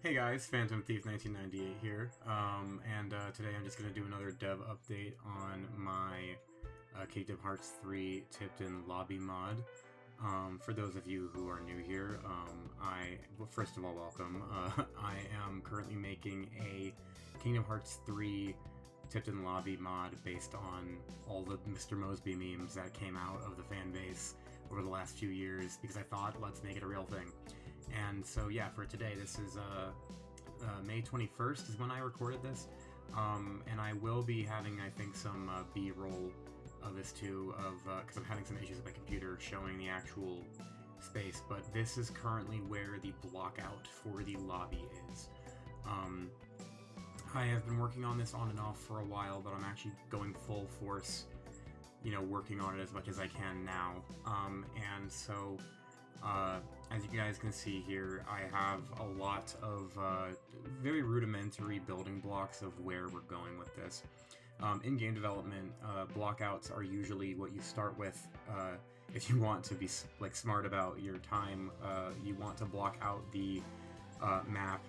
Hey guys, Phantom Thief 1998 here, today I'm just going to do another dev update on my Kingdom Hearts 3 Tipton Lobby mod. For those of you who are new here, first of all, welcome. I am currently making a Kingdom Hearts 3 Tipton Lobby mod based on all the Mr. Moseby memes that came out of the fan base over the last few years, because I thought, let's make it a real thing. And so yeah, for today, this is May 21st is when I recorded this, and I will be having, I think, some B-roll of this too, because I'm having some issues with my computer showing the actual space, but this is currently where the blockout for the lobby is. I have been working on this on and off for a while, but I'm actually going full force, working on it as much as I can now, and so as you guys can see here, I have a lot of very rudimentary building blocks of where we're going with this. In game development, blockouts are usually what you start with. If you want to be smart about your time, you want to block out the map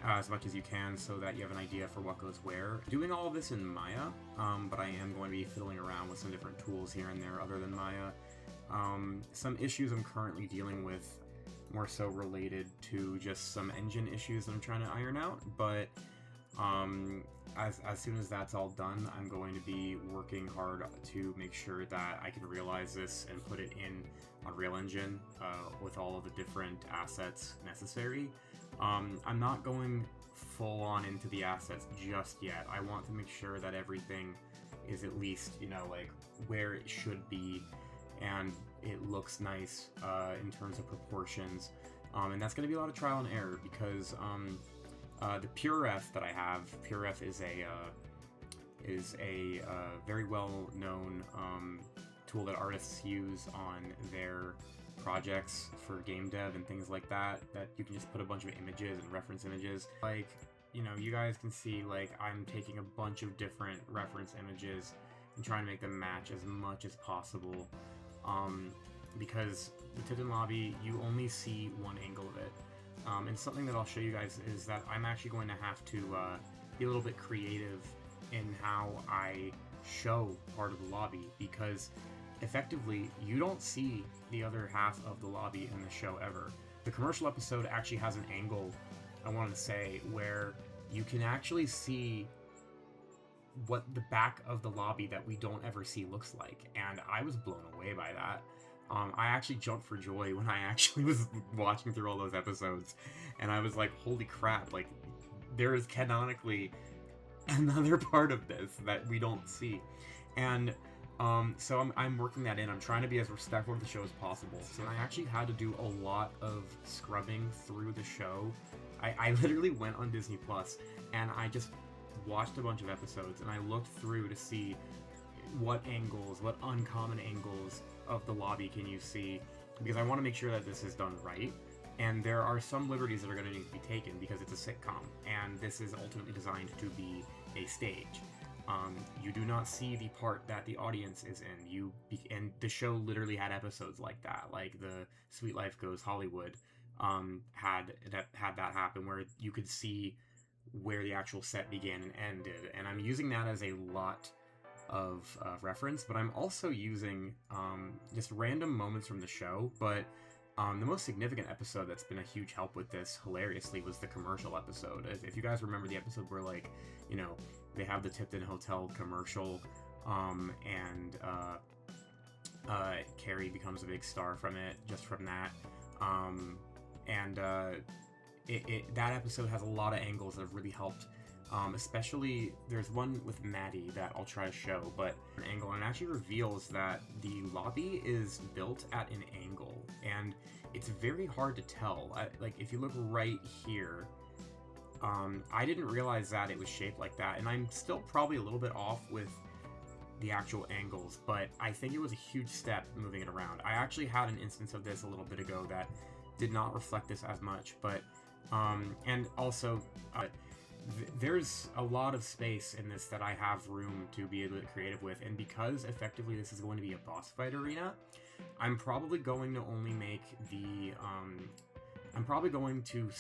as much as you can so that you have an idea for what goes where. Doing all of this in Maya, but I am going to be fiddling around with some different tools here and there other than Maya. Some issues I'm currently dealing with, more so related to just some engine issues that I'm trying to iron out, but as soon as that's all done, I'm going to be working hard to make sure that I can realize this and put it in Unreal Engine with all of the different assets necessary. I'm not going full on into the assets just yet. I want to make sure that everything is at least, where it should be, and it looks nice in terms of proportions, and that's going to be a lot of trial and error, because the PureRef that I have, PureRef is a very well-known tool that artists use on their projects for game dev and things like that you can just put a bunch of images and reference images. You guys can see, I'm taking a bunch of different reference images and trying to make them match as much as possible. Because the Tipton Lobby, you only see one angle of it. And something that I'll show you guys is that I'm actually going to have to be a little bit creative in how I show part of the lobby, because effectively you don't see the other half of the lobby in the show ever. The commercial episode actually has an angle, I wanted to say, where you can actually see what the back of the lobby that we don't ever see looks like, and I was blown away by that. I actually jumped for joy when I actually was watching through all those episodes, and I was like, holy crap, there is canonically another part of this that we don't see. And so I'm working that in. I'm trying to be as respectful of the show as possible. So I actually had to do a lot of scrubbing through the show. I literally went on Disney Plus, and I just watched a bunch of episodes, and I looked through to see what uncommon angles of the lobby can you see, because I want to make sure that this is done right. And there are some liberties that are going to need to be taken because it's a sitcom, and this is ultimately designed to be a stage. You do not see the part that the audience is in. And the show literally had episodes like that, like the Sweet Life Goes Hollywood had that happen, where you could see where the actual set began and ended. And I'm using that as a lot of reference, but I'm also using just random moments from the show. But the most significant episode that's been a huge help with this, hilariously, was the commercial episode. If you guys remember the episode where, they have the Tipton Hotel commercial, and Carrie becomes a big star from it, just from that. That episode has a lot of angles that have really helped. Especially, there's one with Maddie that I'll try to show, but an angle, and it actually reveals that the lobby is built at an angle, and it's very hard to tell. If you look right here, I didn't realize that it was shaped like that, and I'm still probably a little bit off with the actual angles, but I think it was a huge step moving it around. I actually had an instance of this a little bit ago that did not reflect this as much, but and also there's a lot of space in this that I have room to be a bit creative with, and because effectively this is going to be a boss fight arena, I'm probably going to only make the I'm probably going to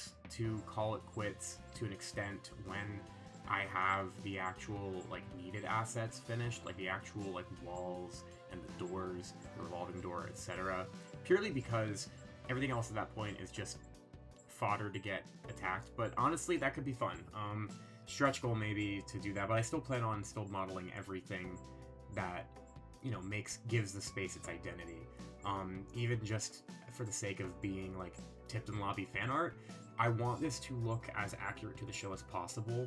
call it quits to an extent when I have the actual like needed assets finished, like the actual like walls and the doors, the revolving door, etc. Purely because everything else at that point is just fodder to get attacked. But honestly, that could be fun. Stretch goal maybe to do that, but I still plan on still modeling everything that, you know, gives the space its identity. Even just for the sake of being like Tipton Lobby fan art, I want this to look as accurate to the show as possible.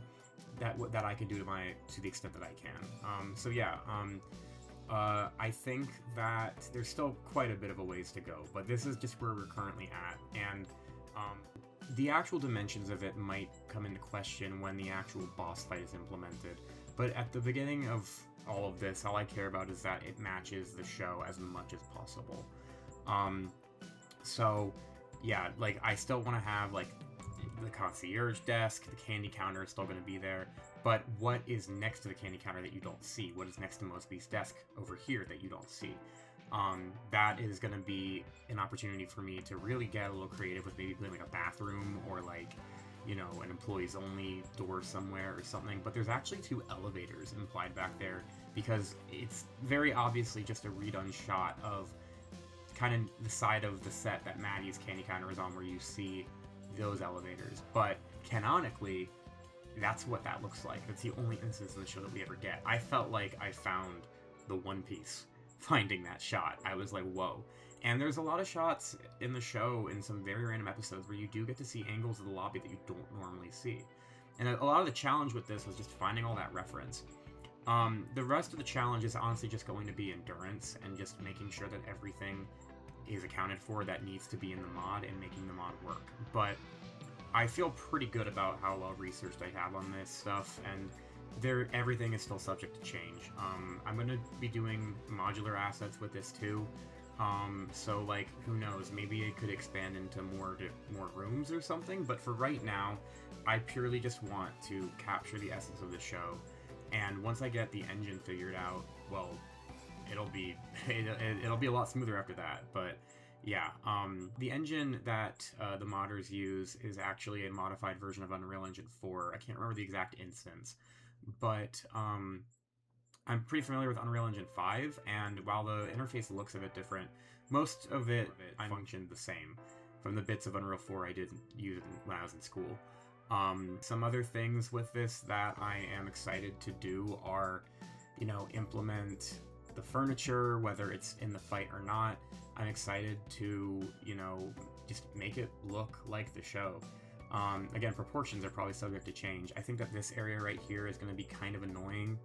That I can do to the extent that I can. So yeah, I think that there's still quite a bit of a ways to go, but this is just where we're currently at, and the actual dimensions of it might come into question when the actual boss fight is implemented. But at the beginning of all of this, all I care about is that it matches the show as much as possible. So yeah, like I still want to have like the concierge desk, the candy counter is still going to be there, but what is next to the candy counter that you don't see? What is next to Moseby's desk over here that you don't see? That is going to be an opportunity for me to really get a little creative with maybe putting like a bathroom or like, you know, an employees only door somewhere or something. But there's actually 2 elevators implied back there because it's very obviously just a redone shot of kind of the side of the set that Maddie's candy counter is on, where you see those elevators. But canonically, that's what that looks like. That's the only instance in the show that we ever get. I felt like I found the One Piece finding that shot. I was like, whoa. And there's a lot of shots in the show in some very random episodes where you do get to see angles of the lobby that you don't normally see. And a lot of the challenge with this was just finding all that reference. The rest of the challenge is honestly just going to be endurance and just making sure that everything is accounted for that needs to be in the mod and making the mod work. But I feel pretty good about how well researched I have on this stuff, and everything is still subject to change. I'm going to be doing modular assets with this too, so like who knows, maybe it could expand into more rooms or something, but for right now I purely just want to capture the essence of the show, and once I get the engine figured out, well, it'll be a lot smoother after that. But yeah, the engine that the modders use is actually a modified version of Unreal Engine 4. I can't remember the exact instance, but I'm pretty familiar with Unreal Engine 5, and while the interface looks a bit different, most of it functioned the same from the bits of Unreal 4 I did use when I was in school. Some other things with this that I am excited to do are, you know, implement the furniture, whether it's in the fight or not. I'm excited to, you know, just make it look like the show. Again, proportions are probably subject to change. I think that this area right here is going to be kind of annoying,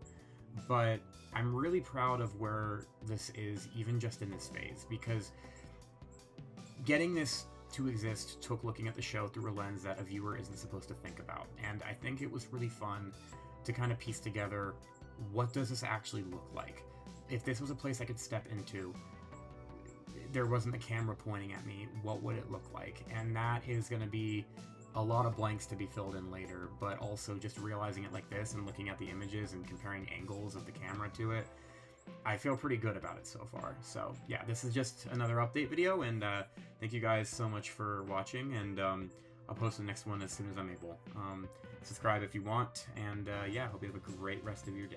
but I'm really proud of where this is, even just in this phase, because getting this to exist took looking at the show through a lens that a viewer isn't supposed to think about. And I think it was really fun to kind of piece together, what does this actually look like? If this was a place I could step into, there wasn't the camera pointing at me, what would it look like? And that is going to be a lot of blanks to be filled in later, but also just realizing it like this and looking at the images and comparing angles of the camera to it, I feel pretty good about it so far. So yeah, this is just another update video, and thank you guys so much for watching, and I'll post the next one as soon as I'm able. Subscribe if you want, and yeah, hope you have a great rest of your day.